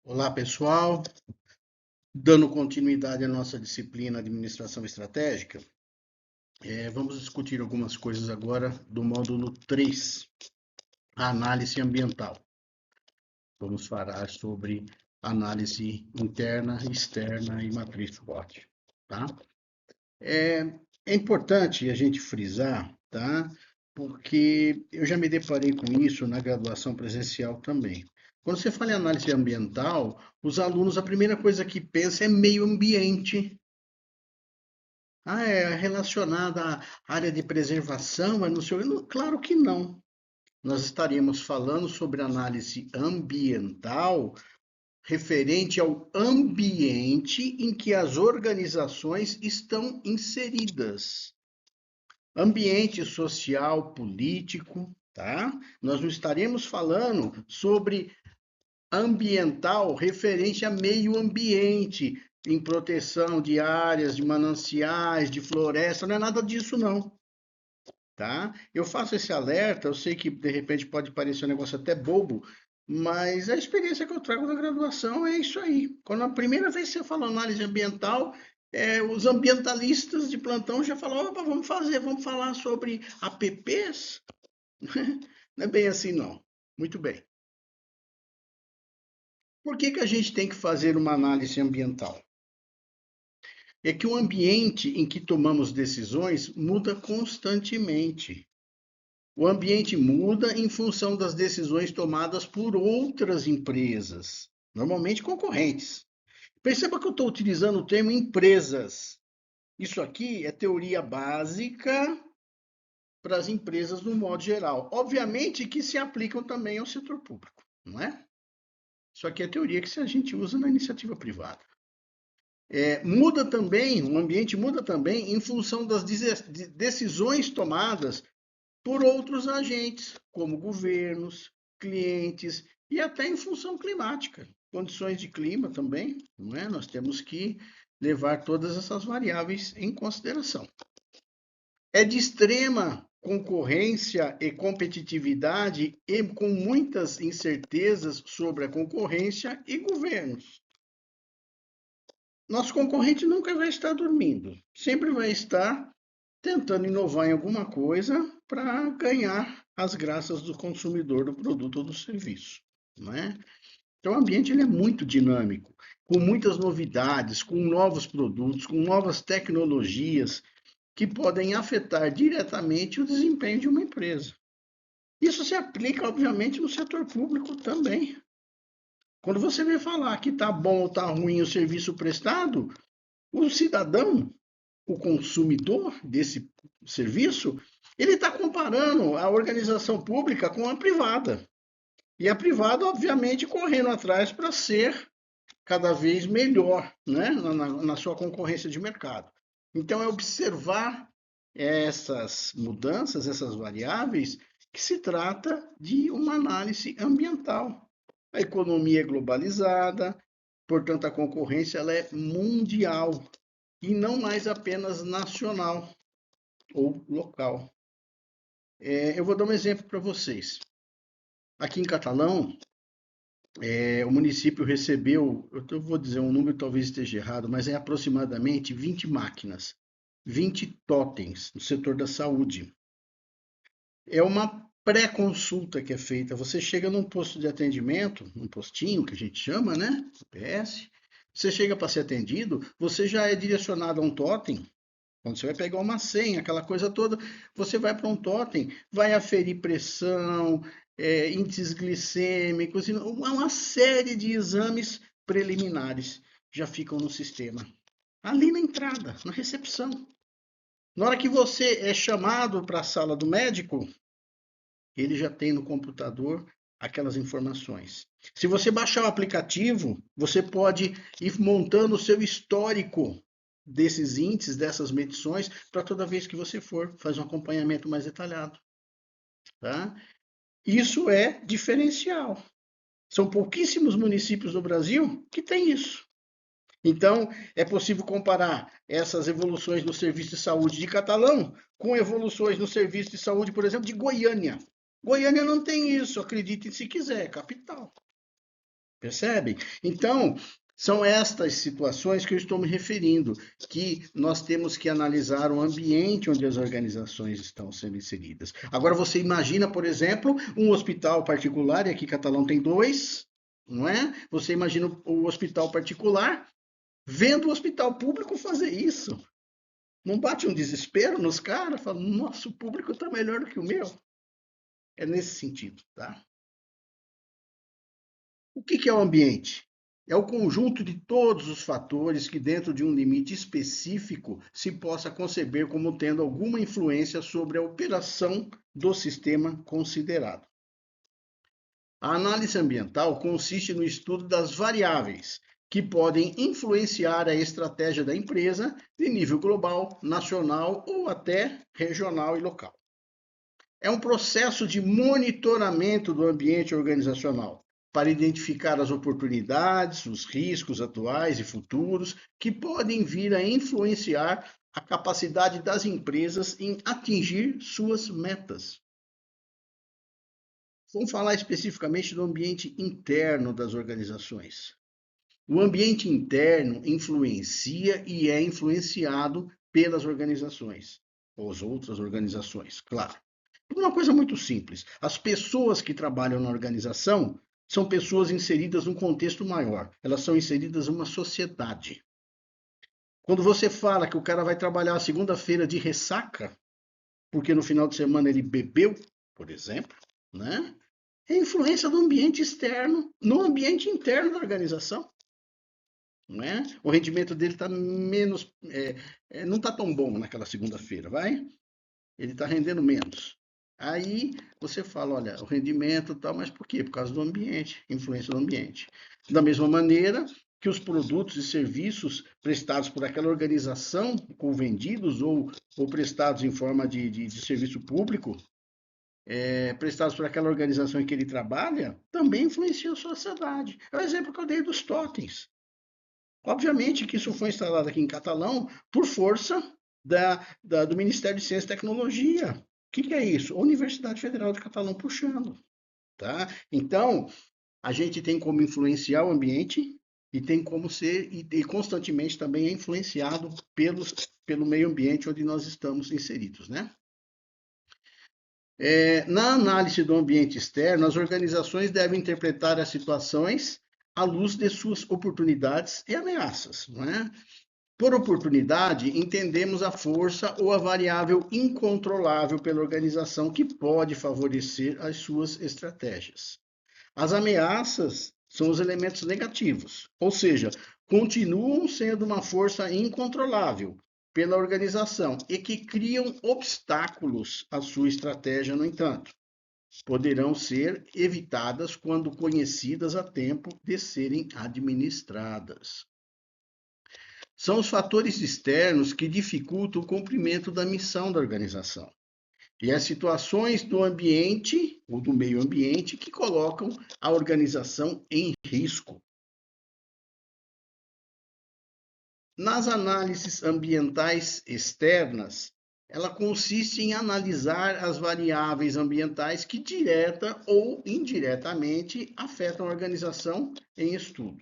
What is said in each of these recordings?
Olá, pessoal. Dando continuidade à nossa disciplina Administração Estratégica, vamos discutir algumas coisas agora do módulo 3, a análise ambiental. Vamos falar sobre análise interna, externa e matriz SWOT, tá? É importante a gente frisar, tá? Porque eu já me deparei com isso na graduação presencial também. Quando você fala em análise ambiental, os alunos, a primeira coisa que pensam é meio ambiente. Ah, é relacionada à área de preservação, é não sei, claro que não. Nós estaríamos falando sobre análise ambiental referente ao ambiente em que as organizações estão inseridas. Ambiente social, político, tá? Nós não estaremos falando sobre ambiental referente a meio ambiente, em proteção de áreas, de mananciais, de floresta, não é nada disso não, tá? Eu faço esse alerta, eu sei que de repente pode parecer um negócio até bobo, mas a experiência que eu trago da graduação é isso aí. Quando a primeira vez que você fala análise ambiental, os ambientalistas de plantão já falam, opa, vamos falar sobre APPs? Não é bem assim não. Muito bem. Por que a gente tem que fazer uma análise ambiental? É que o ambiente em que tomamos decisões muda constantemente. O ambiente muda em função das decisões tomadas por outras empresas, normalmente concorrentes. Perceba que eu estou utilizando o termo empresas. Isso aqui é teoria básica para as empresas no modo geral. Obviamente que se aplicam também ao setor público, não é? Isso aqui é teoria que a gente usa na iniciativa privada. Muda também, o ambiente muda também em função das decisões tomadas por outros agentes, como governos, clientes e até em função climática, condições de clima também, não é? Nós temos que levar todas essas variáveis em consideração. É de extrema concorrência e competitividade e com muitas incertezas sobre a concorrência e governos. Nosso concorrente nunca vai estar dormindo, sempre vai estar tentando inovar em alguma coisa para ganhar as graças do consumidor do produto ou do serviço, não é? Então, o ambiente ele é muito dinâmico, com muitas novidades, com novos produtos, com novas tecnologias que podem afetar diretamente o desempenho de uma empresa. Isso se aplica, obviamente, no setor público também. Quando você vem falar que está bom ou está ruim o serviço prestado, o cidadão, o consumidor desse serviço, ele está comparando a organização pública com a privada. E a privada, obviamente, correndo atrás para ser cada vez melhor, né, na sua concorrência de mercado. Então, é observar essas mudanças, essas variáveis, que se trata de uma análise ambiental. A economia é globalizada, portanto, a concorrência ela é mundial e não mais apenas nacional ou local. Eu vou dar um exemplo para vocês. Aqui em Catalão, o município recebeu, eu vou dizer um número, talvez esteja errado, mas é aproximadamente 20 máquinas, 20 totens no setor da saúde. É uma pré-consulta que é feita. Você chega num posto de atendimento, um postinho que a gente chama, né? PS. Você chega para ser atendido, você já é direcionado a um totem. Quando você vai pegar uma senha, aquela coisa toda, você vai para um totem, vai aferir pressão, índices glicêmicos, uma série de exames preliminares já ficam no sistema. Ali na entrada, na recepção. Na hora que você é chamado para a sala do médico, ele já tem no computador aquelas informações. Se você baixar o aplicativo, você pode ir montando o seu histórico desses índices, dessas medições, para toda vez que você for fazer um acompanhamento mais detalhado. Tá? Isso é diferencial. São pouquíssimos municípios no Brasil que têm isso. Então, é possível comparar essas evoluções no serviço de saúde de Catalão com evoluções no serviço de saúde, por exemplo, de Goiânia. Goiânia não tem isso, acreditem se quiser, é capital. Percebem? Então, são estas situações que eu estou me referindo, que nós temos que analisar o ambiente onde as organizações estão sendo inseridas. Agora, você imagina, por exemplo, um hospital particular, e aqui Catalão tem dois, não é? Você imagina o hospital particular vendo o hospital público fazer isso. Não bate um desespero nos caras? Fala, nosso público está melhor do que o meu. É nesse sentido, tá? O que é o ambiente? É o conjunto de todos os fatores que, dentro de um limite específico, se possa conceber como tendo alguma influência sobre a operação do sistema considerado. A análise ambiental consiste no estudo das variáveis que podem influenciar a estratégia da empresa de nível global, nacional ou até regional e local. É um processo de monitoramento do ambiente organizacional para identificar as oportunidades, os riscos atuais e futuros que podem vir a influenciar a capacidade das empresas em atingir suas metas. Vamos falar especificamente do ambiente interno das organizações. O ambiente interno influencia e é influenciado pelas organizações, ou as outras organizações, claro. Uma coisa muito simples: as pessoas que trabalham na organização são pessoas inseridas num contexto maior, elas são inseridas numa sociedade. Quando você fala que o cara vai trabalhar a segunda-feira de ressaca, porque no final de semana ele bebeu, por exemplo, né? É influência do ambiente externo no ambiente interno da organização. Né? O rendimento dele está menos. Não está tão bom naquela segunda-feira, vai? Ele está rendendo menos. Aí você fala, olha, o rendimento tal, mas por quê? Por causa do ambiente, influência do ambiente. Da mesma maneira que os produtos e serviços prestados por aquela organização, ou vendidos ou prestados em forma de serviço público, prestados por aquela organização em que ele trabalha, também influenciam a sociedade. É o exemplo que eu dei dos totens. Obviamente que isso foi instalado aqui em Catalão por força do Ministério de Ciência e Tecnologia. O que é isso? A Universidade Federal de Catalão puxando. Tá? Então, a gente tem como influenciar o ambiente e tem como ser, e constantemente também é influenciado pelo meio ambiente onde nós estamos inseridos. Né? Na análise do ambiente externo, as organizações devem interpretar as situações à luz de suas oportunidades e ameaças. Não é? Por oportunidade, entendemos a força ou a variável incontrolável pela organização que pode favorecer as suas estratégias. As ameaças são os elementos negativos, ou seja, continuam sendo uma força incontrolável pela organização e que criam obstáculos à sua estratégia, no entanto. Poderão ser evitadas quando conhecidas a tempo de serem administradas. São os fatores externos que dificultam o cumprimento da missão da organização. E as situações do ambiente ou do meio ambiente que colocam a organização em risco. Nas análises ambientais externas, ela consiste em analisar as variáveis ambientais que direta ou indiretamente afetam a organização em estudo.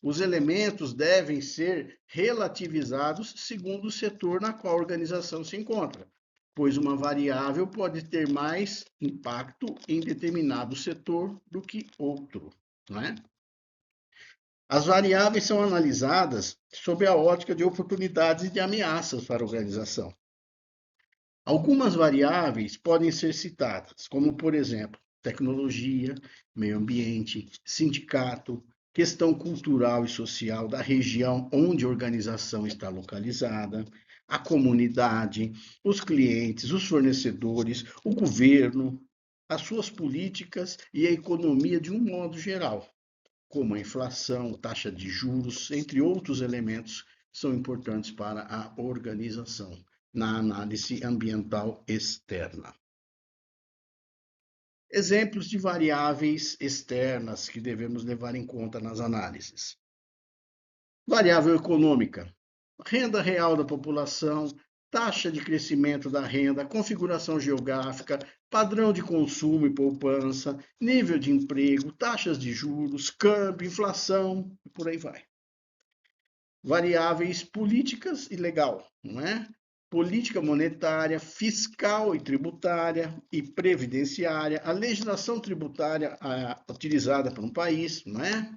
Os elementos devem ser relativizados segundo o setor na qual a organização se encontra, pois uma variável pode ter mais impacto em determinado setor do que outro, não é? As variáveis são analisadas sob a ótica de oportunidades e de ameaças para a organização. Algumas variáveis podem ser citadas, como, por exemplo, tecnologia, meio ambiente, sindicato, questão cultural e social da região onde a organização está localizada, a comunidade, os clientes, os fornecedores, o governo, as suas políticas e a economia de um modo geral, como a inflação, taxa de juros, entre outros elementos que são importantes para a organização na análise ambiental externa. Exemplos de variáveis externas que devemos levar em conta nas análises. Variável econômica. Renda real da população, taxa de crescimento da renda, configuração geográfica, padrão de consumo e poupança, nível de emprego, taxas de juros, câmbio, inflação, e por aí vai. Variáveis políticas e legal, não é? Política monetária, fiscal e tributária e previdenciária, a legislação tributária utilizada por um país, não é?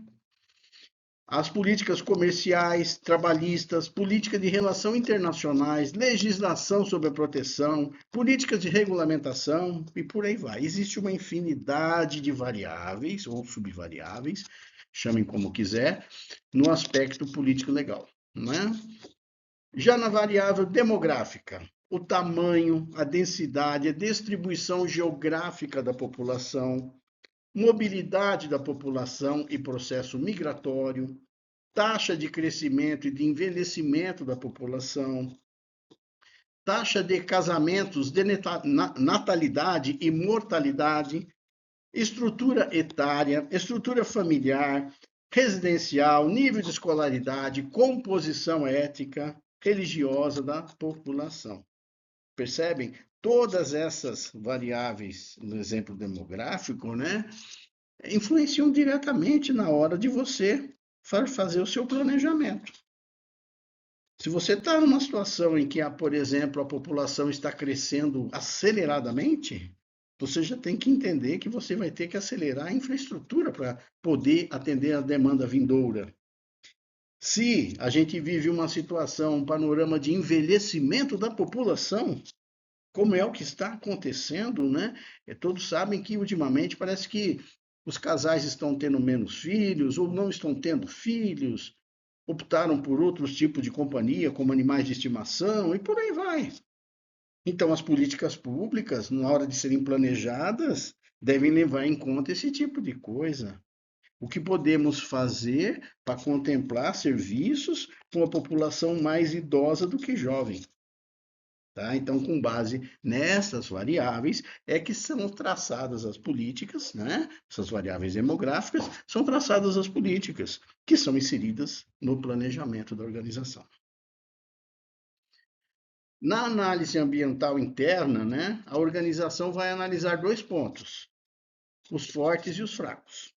As políticas comerciais, trabalhistas, política de relações internacionais, legislação sobre a proteção, políticas de regulamentação e por aí vai. Existe uma infinidade de variáveis ou subvariáveis, chamem como quiser, no aspecto político legal, não é? Já na variável demográfica, o tamanho, a densidade, a distribuição geográfica da população, mobilidade da população e processo migratório, taxa de crescimento e de envelhecimento da população, taxa de casamentos, de natalidade e mortalidade, estrutura etária, estrutura familiar, residencial, nível de escolaridade, composição étnica, religiosa da população. Percebem? Todas essas variáveis no exemplo demográfico, né, influenciam diretamente na hora de você fazer o seu planejamento. Se você está numa situação em que, por exemplo, a população está crescendo aceleradamente, você já tem que entender que você vai ter que acelerar a infraestrutura para poder atender a demanda vindoura. Se a gente vive uma situação, um panorama de envelhecimento da população, como é o que está acontecendo, né? Todos sabem que ultimamente parece que os casais estão tendo menos filhos ou não estão tendo filhos, optaram por outros tipos de companhia, como animais de estimação e por aí vai. Então, as políticas públicas, na hora de serem planejadas, devem levar em conta esse tipo de coisa. O que podemos fazer para contemplar serviços com a população mais idosa do que jovem? Tá? Então, com base nessas variáveis, é que são traçadas as políticas, né? Essas variáveis demográficas, são traçadas as políticas que são inseridas no planejamento da organização. Na análise ambiental interna, né, a organização vai analisar dois pontos, os fortes e os fracos.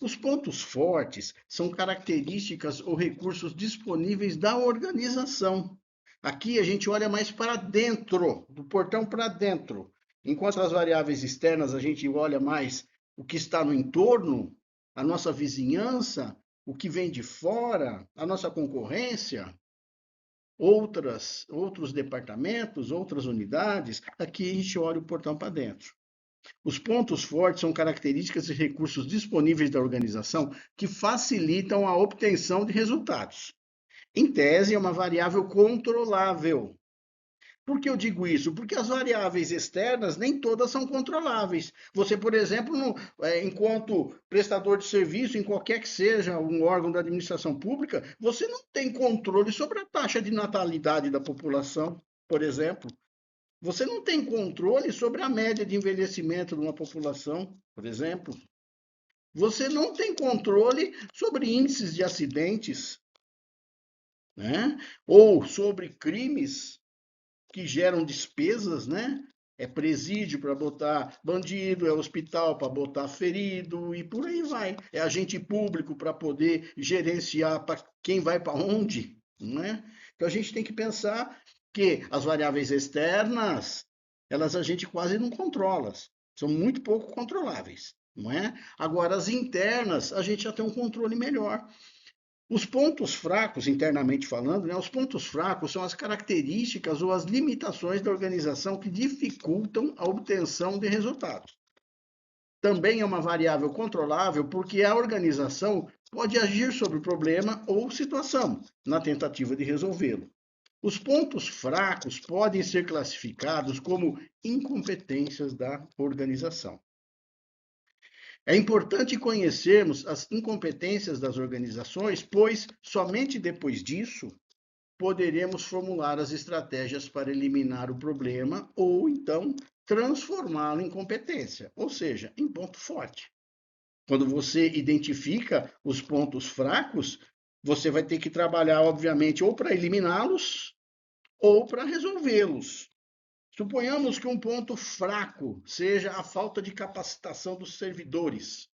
Os pontos fortes são características ou recursos disponíveis da organização. Aqui a gente olha mais para dentro, do portão para dentro. Enquanto as variáveis externas a gente olha mais o que está no entorno, a nossa vizinhança, o que vem de fora, a nossa concorrência, outros departamentos, outras unidades. Aqui a gente olha o portão para dentro. Os pontos fortes são características e recursos disponíveis da organização que facilitam a obtenção de resultados. Em tese, é uma variável controlável. Por que eu digo isso? Porque as variáveis externas nem todas são controláveis. Você, por exemplo, enquanto prestador de serviço, em qualquer que seja um órgão da administração pública, você não tem controle sobre a taxa de natalidade da população, por exemplo. Você não tem controle sobre a média de envelhecimento de uma população, por exemplo. Você não tem controle sobre índices de acidentes, né? Ou sobre crimes que geram despesas, né? É presídio para botar bandido, é hospital para botar ferido e por aí vai. É agente público para poder gerenciar para quem vai para onde, né? Então a gente tem que pensar que as variáveis externas, elas a gente quase não controla, são muito pouco controláveis, não é? Agora as internas, a gente já tem um controle melhor. Os pontos fracos, internamente falando, né, os pontos fracos são as características ou as limitações da organização que dificultam a obtenção de resultados. Também é uma variável controlável porque a organização pode agir sobre o problema ou situação na tentativa de resolvê-lo. Os pontos fracos podem ser classificados como incompetências da organização. É importante conhecermos as incompetências das organizações, pois somente depois disso poderemos formular as estratégias para eliminar o problema ou então transformá-lo em competência, ou seja, em ponto forte. Quando você identifica os pontos fracos, você vai ter que trabalhar, obviamente, ou para eliminá-los ou para resolvê-los. Suponhamos que um ponto fraco seja a falta de capacitação dos servidores.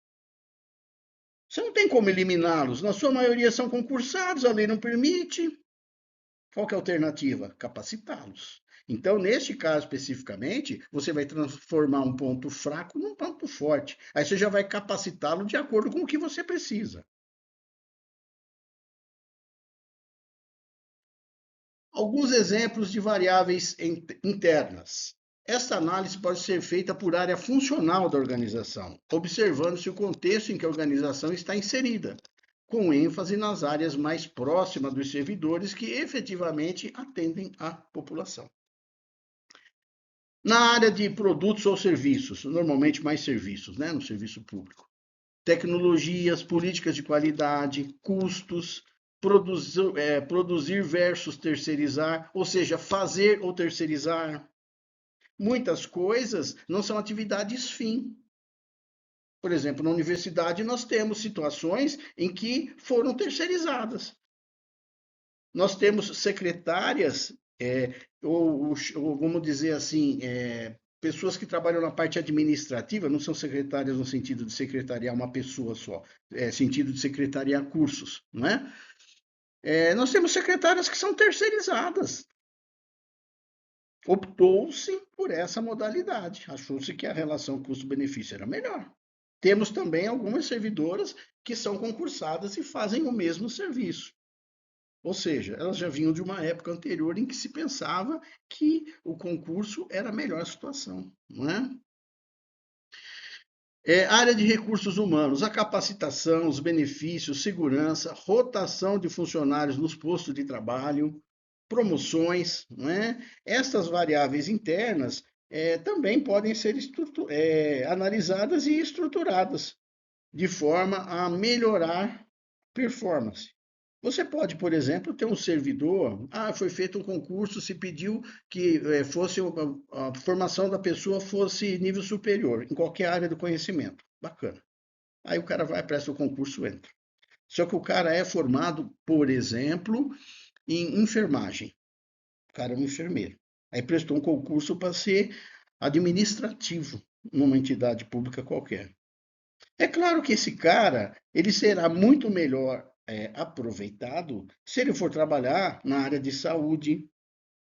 Você não tem como eliminá-los, na sua maioria são concursados, a lei não permite. Qual que é a alternativa? Capacitá-los. Então, neste caso especificamente, você vai transformar um ponto fraco num ponto forte. Aí você já vai capacitá-lo de acordo com o que você precisa. Alguns exemplos de variáveis internas. Esta análise pode ser feita por área funcional da organização, observando-se o contexto em que a organização está inserida, com ênfase nas áreas mais próximas dos servidores que efetivamente atendem à população. Na área de produtos ou serviços, normalmente mais serviços, né, no serviço público. Tecnologias, políticas de qualidade, custos, produzir versus terceirizar, ou seja, fazer ou terceirizar. Muitas coisas não são atividades fim. Por exemplo, na universidade nós temos situações em que foram terceirizadas. Nós temos secretárias, ou vamos dizer assim, pessoas que trabalham na parte administrativa, não são secretárias no sentido de secretariar uma pessoa só, sentido de secretariar cursos, não é? Nós temos secretárias que são terceirizadas. Optou-se por essa modalidade, achou-se que a relação custo-benefício era melhor. Temos também algumas servidoras que são concursadas e fazem o mesmo serviço. Ou seja, elas já vinham de uma época anterior em que se pensava que o concurso era a melhor situação, não é? Área de recursos humanos, a capacitação, os benefícios, segurança, rotação de funcionários nos postos de trabalho, promoções, não é? Estas variáveis internas também podem ser analisadas e estruturadas de forma a melhorar performance. Você pode, por exemplo, ter um servidor, foi feito um concurso, se pediu que fosse a formação da pessoa fosse nível superior, em qualquer área do conhecimento. Bacana. Aí o cara vai, presta o concurso, entra. Só que o cara é formado, por exemplo, em enfermagem. O cara é um enfermeiro. Aí prestou um concurso para ser administrativo numa entidade pública qualquer. É claro que esse cara, ele será muito melhor aproveitado se ele for trabalhar na área de saúde,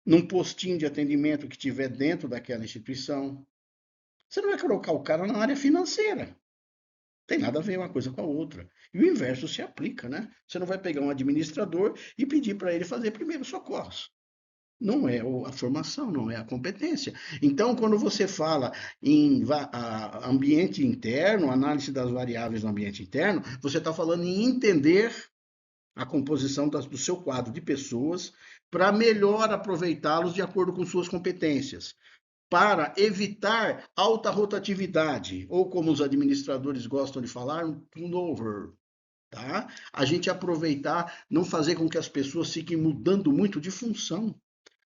num postinho de atendimento que tiver dentro daquela instituição. Você não vai colocar o cara na área financeira. Tem nada a ver uma coisa com a outra. E o inverso se aplica, né? Você não vai pegar um administrador e pedir para ele fazer primeiros socorros. Não é a formação, não é a competência. Então, quando você fala em ambiente interno, análise das variáveis no ambiente interno, você está falando em entender a composição do seu quadro de pessoas para melhor aproveitá-los de acordo com suas competências, para evitar alta rotatividade, ou como os administradores gostam de falar, um turnover. Tá? A gente aproveitar, não fazer com que as pessoas fiquem mudando muito de função.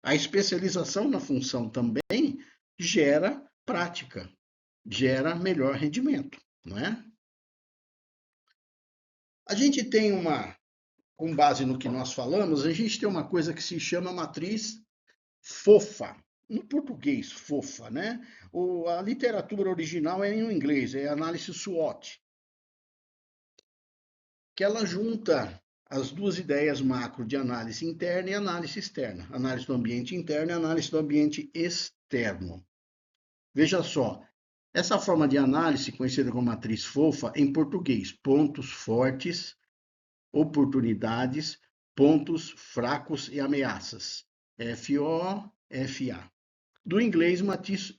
A especialização na função também gera prática, gera melhor rendimento, não é? A gente tem com base no que nós falamos, a gente tem uma coisa que se chama matriz fofa. Em português, fofa, né? A literatura original é em inglês, é análise SWOT, que ela junta as duas ideias macro de análise interna e análise externa. Análise do ambiente interno e análise do ambiente externo. Veja só, essa forma de análise, conhecida como matriz fofa, em português, pontos fortes, oportunidades, pontos fracos e ameaças. FOFA. Do inglês, matriz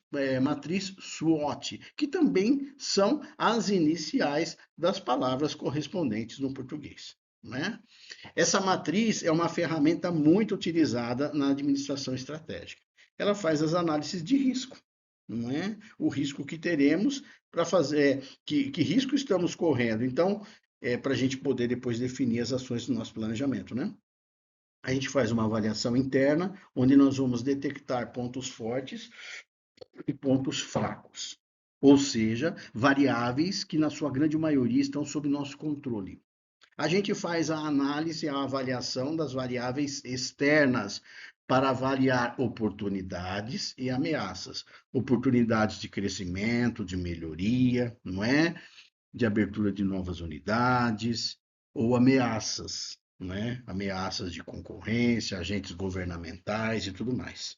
SWOT, que também são as iniciais das palavras correspondentes no português. Né? Essa matriz é uma ferramenta muito utilizada na administração estratégica. Ela faz as análises de risco, não é? O risco que teremos para fazer, que risco estamos correndo. Então, para a gente poder depois definir as ações do nosso planejamento, né? A gente faz uma avaliação interna, onde nós vamos detectar pontos fortes e pontos fracos. Ou seja, variáveis que, na sua grande maioria, estão sob nosso controle. A gente faz a análise, a avaliação das variáveis externas para avaliar oportunidades e ameaças. Oportunidades de crescimento, de melhoria, não é? De abertura de novas unidades, ou ameaças, não é? Ameaças de concorrência, agentes governamentais e tudo mais.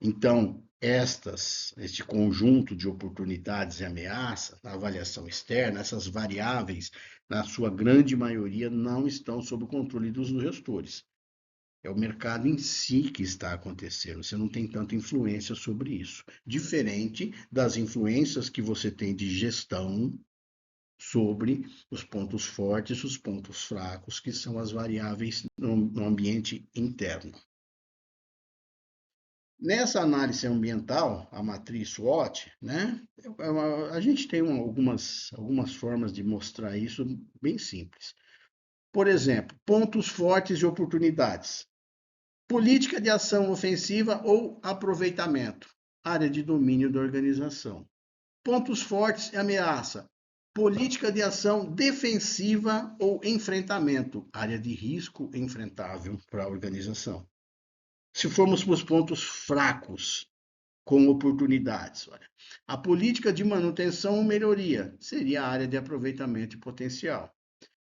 Então, este conjunto de oportunidades e ameaças, na avaliação externa, essas variáveis, na sua grande maioria, não estão sob o controle dos gestores. É o mercado em si que está acontecendo, você não tem tanta influência sobre isso. Diferente das influências que você tem de gestão sobre os pontos fortes e os pontos fracos, que são as variáveis no ambiente interno. Nessa análise ambiental, a matriz SWOT, né, a gente tem algumas formas de mostrar isso bem simples. Por exemplo, pontos fortes e oportunidades. Política de ação ofensiva ou aproveitamento. Área de domínio da organização. Pontos fortes e ameaça. Política de ação defensiva ou enfrentamento. Área de risco enfrentável para a organização. Se formos para os pontos fracos, com oportunidades. Olha, a política de manutenção ou melhoria seria a área de aproveitamento e potencial.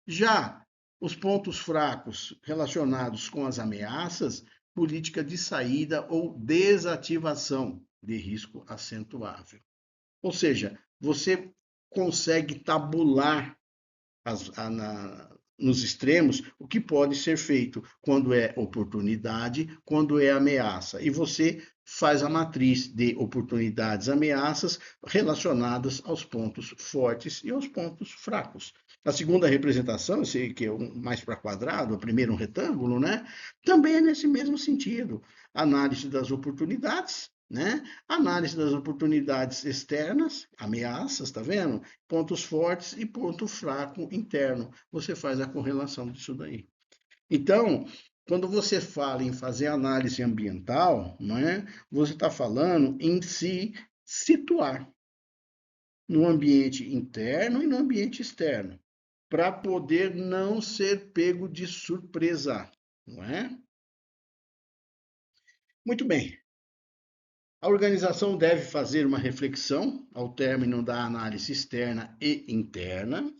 Já os pontos fracos relacionados com as ameaças, política de saída ou desativação de risco acentuável. Ou seja, você consegue tabular nos extremos o que pode ser feito quando é oportunidade, quando é ameaça. E você faz a matriz de oportunidades, ameaças relacionadas aos pontos fortes e aos pontos fracos. A segunda representação, esse que é mais para quadrado, a primeira um retângulo, né? Também é nesse mesmo sentido. Análise das oportunidades, né? Análise das oportunidades externas, ameaças, tá vendo? Pontos fortes e ponto fraco interno. Você faz a correlação disso daí. Então, quando você fala em fazer análise ambiental, não é? Você está falando em se situar no ambiente interno e no ambiente externo, para poder não ser pego de surpresa, não é? Muito bem. A organização deve fazer uma reflexão ao término da análise externa e interna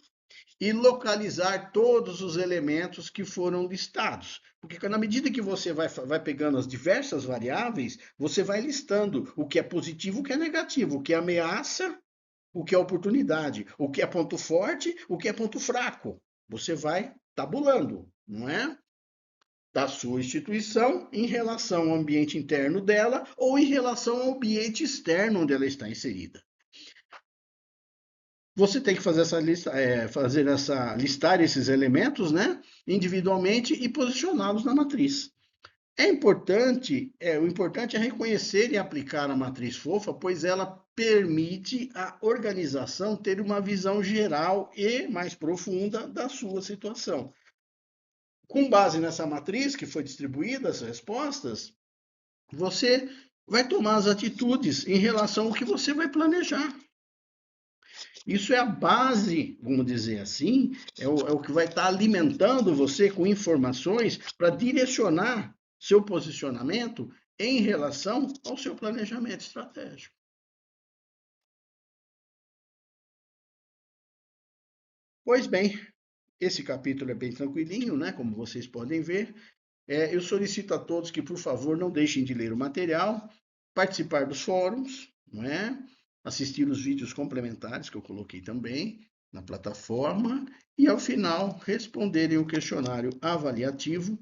e localizar todos os elementos que foram listados. Porque na medida que você vai pegando as diversas variáveis, você vai listando o que é positivo, o que é negativo, o que é ameaça, o que é oportunidade, o que é ponto forte, o que é ponto fraco. Você vai tabulando, não é? Da sua instituição em relação ao ambiente interno dela ou em relação ao ambiente externo onde ela está inserida. Você tem que fazer essa lista, listar esses elementos, né, individualmente e posicioná-los na matriz. O importante é reconhecer e aplicar a matriz fofa, pois ela permite à organização ter uma visão geral e mais profunda da sua situação. Com base nessa matriz que foi distribuída, as respostas, você vai tomar as atitudes em relação ao que você vai planejar. Isso é a base, vamos dizer assim, é o que vai estar alimentando você com informações para direcionar seu posicionamento em relação ao seu planejamento estratégico. Pois bem, esse capítulo é bem tranquilinho, né? Como vocês podem ver. Eu solicito a todos que, por favor, não deixem de ler o material, participar dos fóruns, não é? Assistir os vídeos complementares que eu coloquei também na plataforma e, ao final, responderem o questionário avaliativo,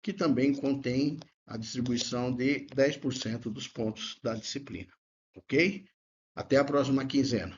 que também contém a distribuição de 10% dos pontos da disciplina, ok? Até a próxima quinzena.